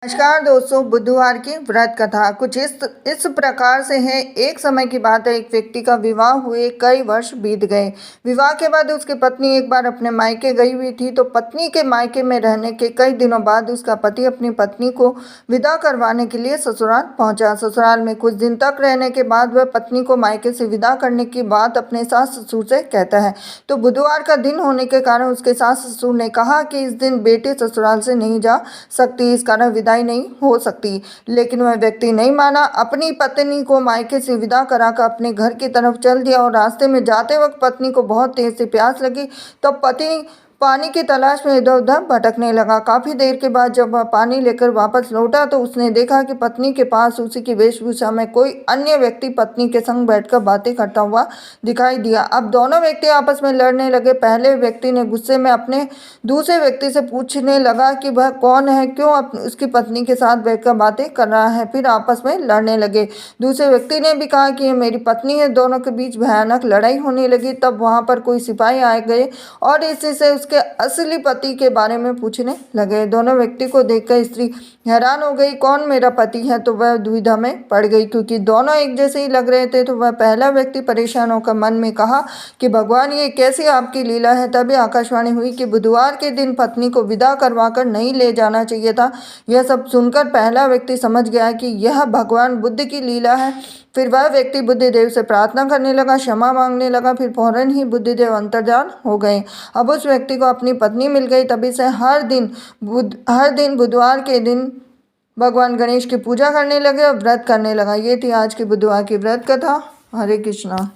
नमस्कार दोस्तों, बुधवार की व्रत कथा कुछ इस प्रकार से है। एक समय की बात है, एक व्यक्ति का विवाह हुए कई वर्ष बीत गए। विवाह के बाद उसकी पत्नी एक बार अपने मायके गई हुई थी, तो पत्नी के मायके में रहने के कई दिनों बाद उसका पति अपनी पत्नी को विदा करवाने के लिए ससुराल पहुंचा। ससुराल में कुछ दिन तक रहने के बाद वह पत्नी को मायके से विदा करने की बात अपने सास ससुर से कहता है। तो बुधवार का दिन होने के कारण उसके सास ससुर ने कहा कि इस दिन बेटी ससुराल से नहीं जा सकती, इस कारण विदाई नहीं हो सकती। लेकिन वह व्यक्ति नहीं माना, अपनी पत्नी को मायके से विदा कराकर अपने घर की तरफ चल दिया और रास्ते में जाते वक्त पत्नी को बहुत तेज से प्यास लगी। तब पति पानी की तलाश में इधर उधर भटकने लगा। काफी देर के बाद जब वह पानी लेकर वापस लौटा तो उसने देखा कि पत्नी के पास उसी की वेशभूषा में कोई अन्य व्यक्ति पत्नी के संग बैठकर बातें करता हुआ दिखाई दिया। अब दोनों व्यक्ति आपस में लड़ने लगे। पहले व्यक्ति ने गुस्से में अपने दूसरे व्यक्ति से पूछने लगा कि वह कौन है, क्यों उसकी पत्नी के साथ बैठकर बातें कर रहा है। फिर आपस में लड़ने लगे। दूसरे व्यक्ति ने भी कहा कि ये मेरी पत्नी है। दोनों के बीच भयानक लड़ाई होने लगी। तब वहां पर कोई सिपाही आ गए और इसी से उसके असली पति के बारे में पूछने लगे। दोनों व्यक्ति को देखकर स्त्री हैरान हो गई, कौन मेरा पति है? तो वह दुविधा में पड़ गई, क्योंकि दोनों एक जैसे ही लग रहे थे। तो वह पहला व्यक्ति परेशान होकर मन में कहा कि भगवान, ये कैसी आपकी लीला है। तभी आकाशवाणी हुई कि बुधवार के दिन पत्नी को विदा करवाकर नहीं ले जाना चाहिए था। यह सब सुनकर पहला व्यक्ति समझ गया कि यह भगवान बुद्ध की लीला है। फिर वह व्यक्ति बुद्धिदेव से प्रार्थना करने लगा, क्षमा मांगने लगा। फिर फौरन ही बुद्धिदेव अंतर्धान हो गए। अब उस व्यक्ति को अपनी पत्नी मिल गई। तभी से हर दिन बुधवार के दिन भगवान गणेश की पूजा करने लगे और व्रत करने लगा। ये थी आज की बुधवार की व्रत कथा। हरे कृष्णा।